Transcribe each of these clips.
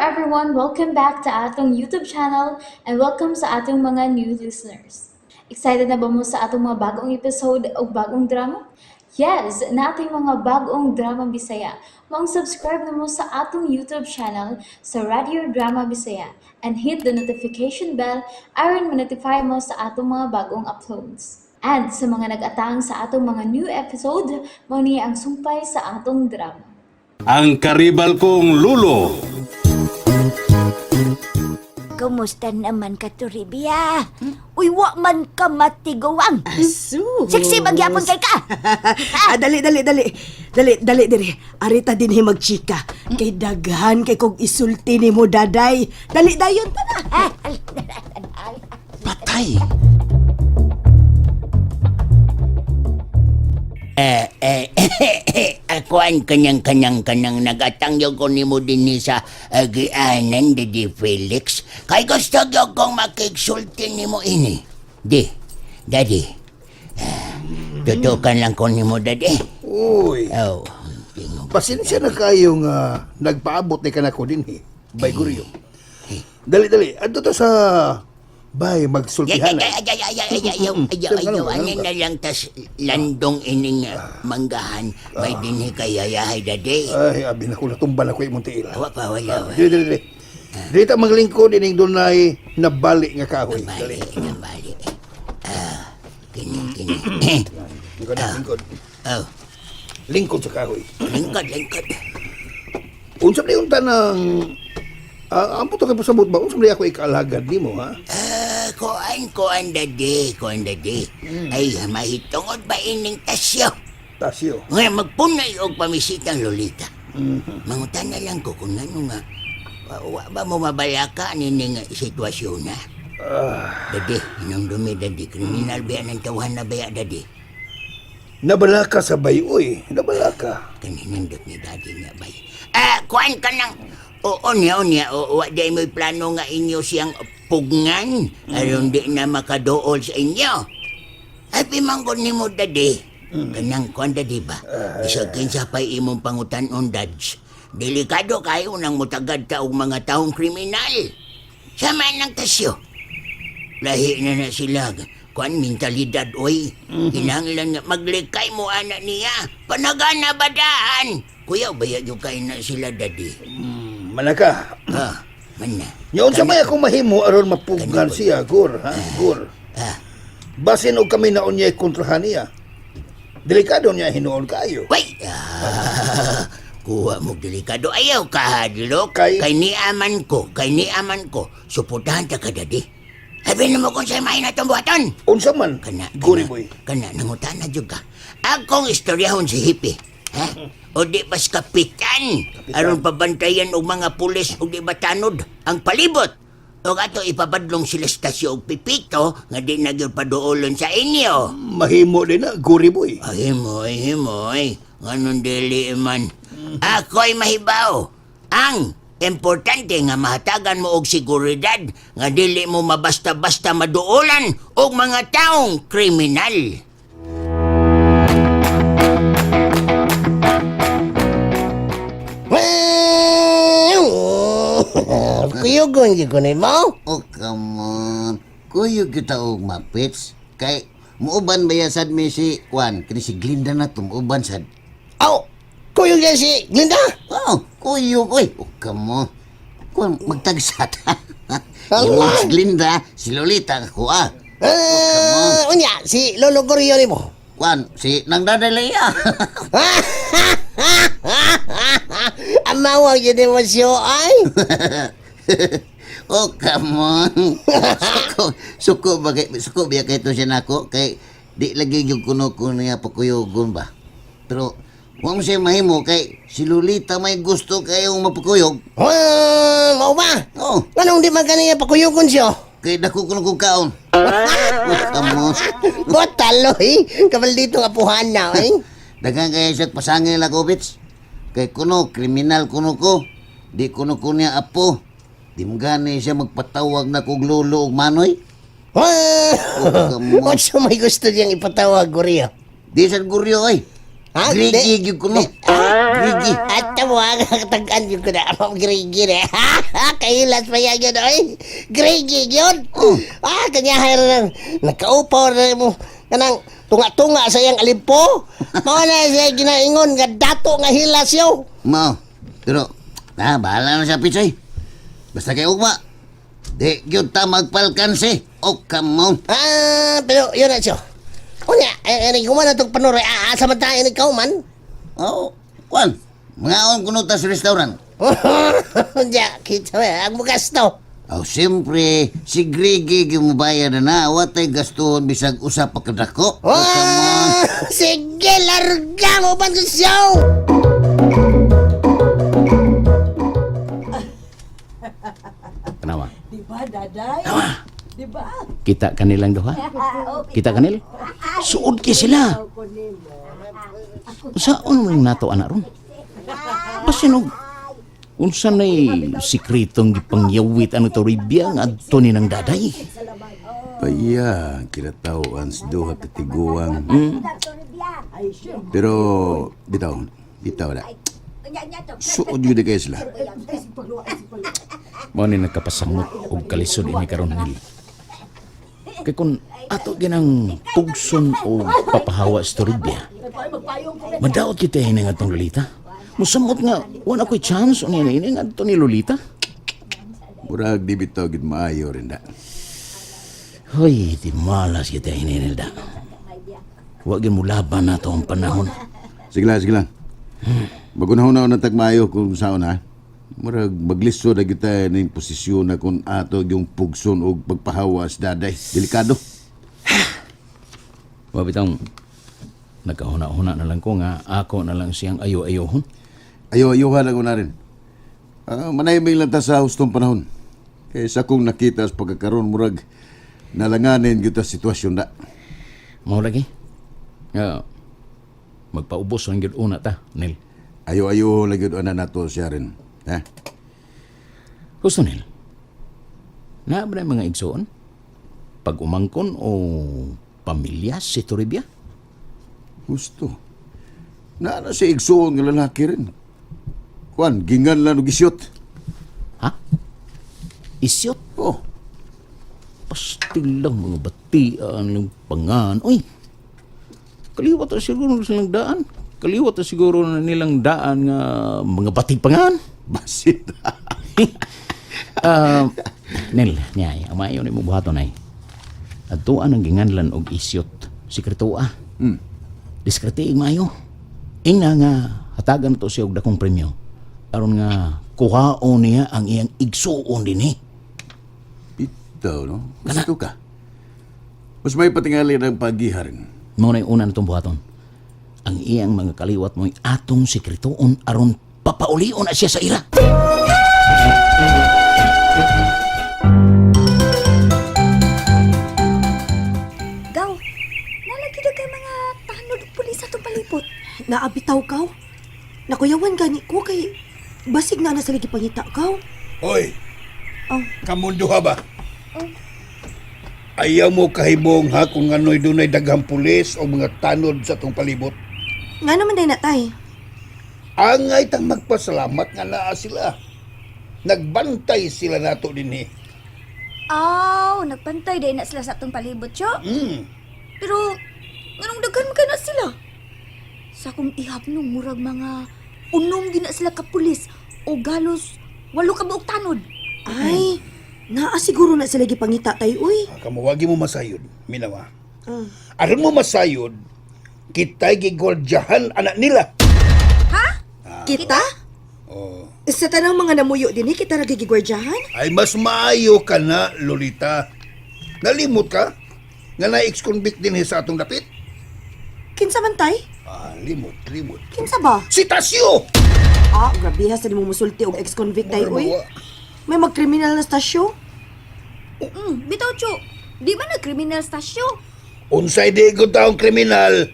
everyone, welcome back to atong YouTube channel and welcome sa atong mga new listeners. Excited na ba mo sa atong mga bagong episode o bagong drama? Yes, na ating mga bagong drama Bisaya. Subscribe na mo sa atong YouTube channel sa Radio Drama Bisaya and hit the notification bell aron ma-notify mo sa atong mga bagong uploads. And sa mga nag-atang sa atong mga new episode, mo niya ang sumpay sa atong drama. Ang karibal kong lulo. Kumusta naman ka, Toribia? Uy, wa man ka matigawang. Sus. Sexy magyapon kay ka. Dali. Dali. Arita din magchika. Kay daghan, kay kong isulti ni mo, daday. Dali, dayon ta na. Patay. Ako ang kanyang nagatangyo ko ni mo din sa agianan di Felix. Kay gusto ko kong makiksulti ni mo ini. Daddy. Tutukan lang ko ni mo, Daddy. Uy, Oh. pasensya na kayo nga nagpaabot ni kanako din Bay Guryo. Dali. Adto ta sa bay magsultihan. Ayaw. Ano na lang tas landong ining manggahan. May dinhi kayayahay, Daddy. Ay, abi na ko natumban ako imong tiil. Wala pa. Dili. Dito maglingkod ining dunay nabali nga kahoy. Dali. Nabali. Kini. Lingkod. Oh. Lingkod sa kahoy. Lingkod. Unsa ni unta ng ampo to kay pasabot ba? Unsa ni ako ikaalagad nimo, ha? Kuan Daddy. Ay, mahitungod ba ining tasyo? Tasyo. Nga magpunay og pamisitang Lolita. Mangutan na lang ko kung ano nga. Wa ba mo mabalaka nining sitwasyon na? Daddy, inong dumi, Daddy. Kriminal ba yan ang tawahan na baya, Daddy? Nabalaka sa bay, uy. Nabalaka. Kaninandot ni Daddy nga bay. Kuan ka nang... Onya. Wa di mo'y plano nga inyo siyang pugngan. Aron di na makadool sa inyo. Ay, pimanggon ni mo, Daddy. Kanang kuan, Daddy ba? Isag kinsa pa'y imong pangutanon, Dads. Delikado kayo nang mutagad ta og mga taong kriminal. Sama ng tasyo. Lahi na sila. Kuan mentalidad, oy. Kinahanglan nga maglikay mo anak niya. Panagana badaan. Kuya, bayad yung kain na sila, Daddy. Manaka. Mana. Nyon sa may akong mahimo aron mapugan siya, Gur, ha? Gur. Basin og kami na unya kontrahan niya. Delikado niya hinuon kayo. Wait! Kuha mo delikado. Ayaw ka, hadlok. Kay niaman ko. Suportahan ta ka, Daddy. Sabi na mo kung sa'yo may natumbuhaton. Unsa man, Guri boy. Kana, nangutan na juga. Akong istoryahon si Hippie. Ha? O di bas kapitan. Aron pabantayan og mga pulis o di batanod ang palibot. O ato ipabadlong sila stasyo og pipito nga di nagyod paduolon sa inyo. Mahimo din na, Guri boy. Himoy. Nganon dili man. Ako'y mahibaw. Ang importante nga mahatagan mo og seguridad nga dili mo mabasta-basta maduolan og mga taong kriminal. Kuyugon gyud ko nimo. Oh, come on. Kuyog kita og mapits. Kay, muuban ba yan sad mi si Juan? Kini si Glinda na to, muuban sad. Aw, kuyog yan si Glinda. Oh, kuyog. Uy, oh, come on. Kung magtagsat. Imo si Glinda, si Lolita, ako Unya, si Lolo Goryo nimo. Juan, si Nang Dadalaya. Amawag yun mo siyo ay. Oh, come on. Suko biya kay to siya nako. Kay, di lagi yung kuno niya pakuyugon ba. Pero, huwag mo siya mahimo kay si Lolita may gusto kayong mapakuyog. Mau ba? Oh, Anong di man kaniya pakuyugon siyo? kay dako kuno kong kaon. Oh, come on. Botaloy, kabaldito nga puhan na ay. Dagang kaya siya pasangil ako, bitch. Kay kuno, kriminal kuno ko. Di kuno niya apo. Di mo gani siya magpatawag na kong lolo o manoy. What's may gusto niyang ipatawag, Goryo? Di sa guryo, ay. Ha? Grigi gyud kuno. Grigi. At mo ang katagaan yung ko na ang grigi na. Kahilas pa yan yun, oy. Grigi yun. Kanya lang. Nagkaupaw na mo. Kanang tunga-tunga sa iyang alimpo. Mga na siya ginaingon nga dato nga hilas yo. Mao. Pero, bahala na siya, Pichoy. Basta kay ugma. Di gyud ta magpalkansi. O kamon. Pero yun na siya. Unya, kuman na itong panuray. Samantahan ikaw man. Oh, kwan. Mga kuno ta sa restaurant. Unya, kita mo, ang bukas to. Oh, siyempre, si Grigi gimubayad na watay gastuhon bisag usa pa kadako. O kamon. Sige, larga mo ba sa show? Kenapa? Di ba, daday? Di ba? Kita kanilang duha? Kita kanil? Suod ki sila. Saan mo yung nato anak ron? Pasinog. Unsa na'y sikretong gipangyawit ano to ribya nga adto ni ng daday? Paya, kinatawaan sa duha katiguang. Pero, bitaw na. Suod yun na kayo sila. Mo ni nagkapasamot og kalisod ini karon nil. Kay kun ato ginang pugson o papahawa sa ribya. Madaot kita ini nga tong Lolita. Musamot nga wala ko'y chance o ini nga to ni Lolita. Murag di bitaw gid maayo rin da. Hoy, di malas kita ini nilda. Huwag mo laban na to ang panahon. Sige lang. Magunahon na tagmayo kung saan ha. Murag magliso na kita ng posisyon na kung ato yung pugson o pagpahawas daday. Delikado. Wabitang nagkahuna-huna na lang ko nga ako na lang siyang ayo-ayohon. Ayaw-ayuhan ako na rin. Manayaming lang ta sa hustong panahon. Kaysa kung nakita sa pagkakaroon murag nalanganin kita sitwasyon na. Mau lagi? Magpaubos ang yun una ta, Nil. Ayaw-ayaw lagi doon na nato siya rin. Ha? Gusto, Nil? Na ba na mga igsoon? Pag umangkon o pamilya si Toribia? Gusto. Na si igsoon ng lalaki rin. Kwan, gingan lang o gisyot. Ha? Isyot? Oh, Pastil lang mga batian ng pangan. Uy! Kaliwat na siguro silang daan. Kaliwat na siguro na nilang daan nga mga batig pangan. basit. Nel, nyay, amayo ni mo buhaton ay. Adtuan ang ginganlan og isyot, sekretua. Diskrete mayo. Ina nga hatagan to siya og dakong premyo. Aron nga kuhaon niya ang iyang igsuon dinhi. Bitaw, no? Gusto ka? Mas may patingali ng pagiharin. Mao na una natong buhaton. Ang iyang mga kaliwat mo'y atong sekretoon aron papaulion na siya sa ira. Gaw, nalagi na kay mga tanod pulis atong palipot. Naabitaw ka? Nakuyawan gani ko kay basig na sa lagi pangita ka. Hoy, Oh. kamundo ha ba? Ayaw mo kahibong ha kung ano'y dunay daghang pulis o mga tanod sa tong palibot. Nga naman day natay. Angay tang magpasalamat nga naa sila. Nagbantay sila nato dinhi. Nagpantay day na sila sa atong palibot, yo. Hmm. Pero, nganong daghan ka na sila? Sa akong ihapnong murag mga unong gina sila ka pulis o galos 8 ka buok tanod. Ay, naa siguro na sila gipangita tay uy. Kamuwagi mo masayod, minawa. Aron mo masayod, kita'y gigwardyahan anak nila. Kita? Oh. Sa tanang mga namuyo din kita nagigigwardyahan? Ay mas maayo ka na, Lolita. Nalimot ka? Nga na-ex-convict din sa atong dapit? Kinsa man tay? Limot. Kinsa ba? Si Tasyo! Grabe ha sa di mo musulti og ex-convict tay uy. May magkriminal na stasyo? Bitaw, Cho. Di ba nagkriminal stasyo? Unsay di ko taong kriminal?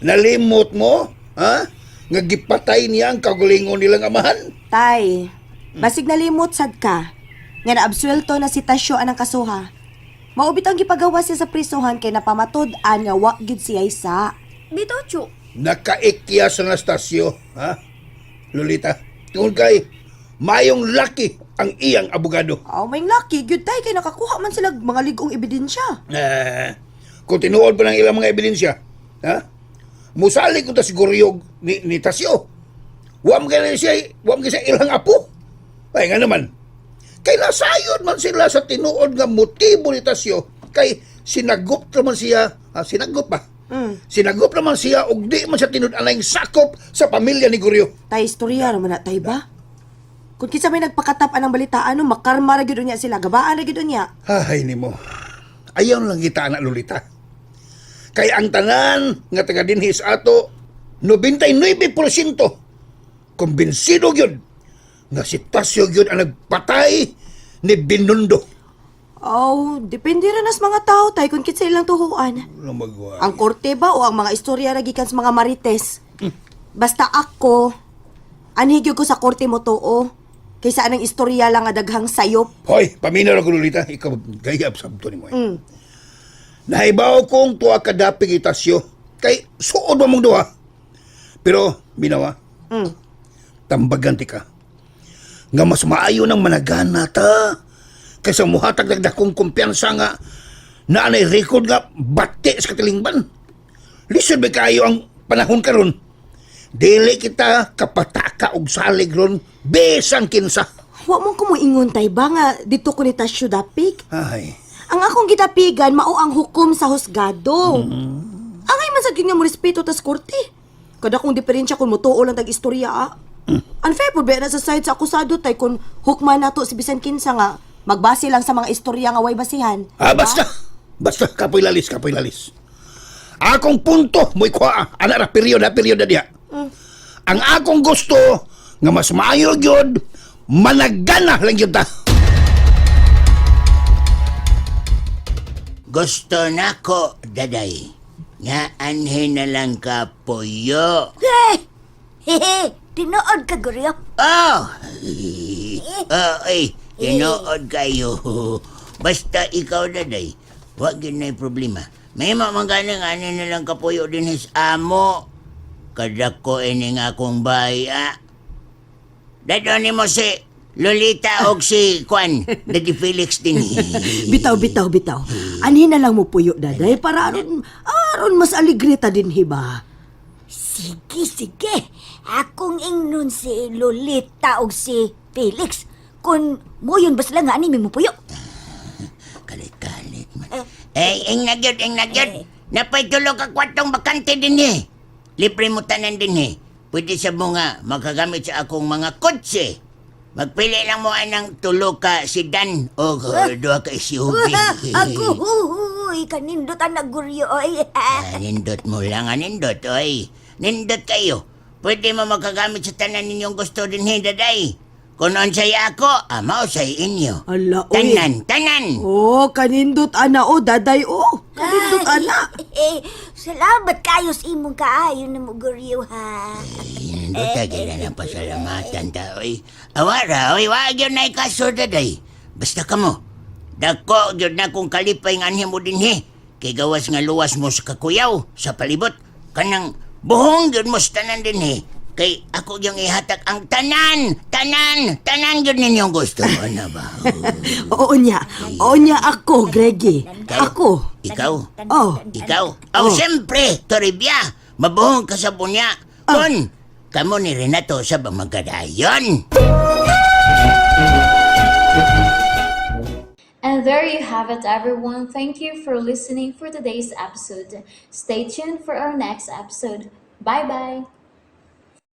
Nalimot mo? Ha? Nga gipatay niya ang kagulingon nilang amahan? Tay, basig nalimot sad ka. Nga naabsuelto na si Tasyo anang kasuha. Maubit ang gipagawa siya sa prisuhan kay napamatod-an nga wa gyud siya isa. Bitaw, Cho. nakaikyas na Anastasio, ha? Lolita, tungkol kay mayong laki ang iyang abogado. Aw, may lucky, good tay, kay nakakuha man sila mga ligong ebidensya. Kung tinuod pa ng ilang mga ebidensya, ha? Musali ko ta siguro yung ni Tasio. Wam ka siya ilang apo. Ay nga naman, kay nasayod man sila sa tinuod nga motibo ni Tasio, kay sinagot naman siya, sinagot pa. Sinagot naman siya og di man siya tinud anay sakop sa pamilya ni Goryo. Tay, istorya naman na, tay ba? Kung kinsa may nagpakatap anang balitaan, makarma ra gyud niya sila, gabaan ra gyud niya. Ay nimo. Ayaw lang kita anak Lolita. Kay ang tanan nga taga dinhi sa ato 99% kumbinsido gyud nga si Tasio gyud ang nagpatay ni Binondo. Oh, depende ra nas mga tao, tay, kung kinsa ilang tuhuan. Lumagwa. Ang korte ba o ang mga istorya ra gikan sa mga marites? Basta ako, anhigyo ko sa korte mo tuo, kaysa anang istorya lang nga daghang sayop. Hoy, paminaw ko Lolita, ikaw gayab sabto ni mo. Nahibaw kong tuwa kadapig Tasio, kay suod mo mong duha. Pero, binawa, tambagan ti ka. Nga mas maayo ng managana ta, kaysa muhatag dagdakong kumpiyansa nga na anay record nga bati sa katilingban. Lisod ba kayo ang panahon karon? Dili kita kapataka og salig ron besang kinsa. Wa mo ko moingon, tay ba nga dito ko ni Tasyo dapig? Ay, Ang akong gidapigan mao ang hukom sa husgado. Angay man sa nga mo respeto tas korte. Kada kong diferensya kung mutuo lang tag istorya. Unfair po ba na sa side sa akusado tay kung hukman nato si bisan kinsa nga magbase lang sa mga istorya nga way basihan. basta. Basta kapoy lalis. Akong punto mo'y kuha. Anak na peryoda diya. Ang akong gusto nga mas maayo gyud managana lang gyud ta. Gusto nako, daday. Nga anhin na lang ka puyo. Hehe, tinood ka, Goryo. Oh! Ay, tinood kayo. Basta ikaw, daday. Wag yun na yung problema. May mamangganang anin na lang kapuyo din his amo. Kadako ini nga akong baya. Dado ni mo si Lolita og si Kwan, Daddy Felix din. Bitaw. Anhin na lang mo puyo, daday, para aron mas aligrita din hiba. Sige. Akong ingnon si Lolita o si Felix. Kung mo yun ba sila nga ani mo puyo? Kalit man. Ing nagyod. Napay tulog ka kwatong bakante din Libre mo tanan din Pwede sa mo nga makagamit sa akong mga kotse. Magpili lang mo ng tulo ka sedan o duha ka SUV. Ako, kanindot ang naguryo, oy. Nindot mo lang, nindot, oy. Nindot kayo. Pwede mo makagamit sa tanan ninyong gusto din, daday. Kung noon sa'yo ako, mao sa'yo inyo. Ala, oy. Tanan. Oh, kanindot ana o, daday o. Kanindot ana. Salamat kayo sa imong kaayo na mo, Goryo, ha? Nindot ka, kailan ang pasalamatan ta, oy. Awara, oy, wag yun na ikaso, daday. Basta ka mo. Dako, yun na kung kalipay nga mo din, Kay gawas nga luwas mo sa kakuyaw, sa palibot. Kanang buhong yun mo sa tanan din, Kay ako yung ihatak ang tanan yun ninyong gusto. Ano ba? Oo niya ako, Greggy. Ako. Ikaw? Oh. Ikaw? Oh, siyempre, Toribia. Mabuhong ka sa bunya. Kun, kamo ni Renato sa magkadayon. And there you have it, everyone. Thank you for listening for today's episode. Stay tuned for our next episode. Bye-bye.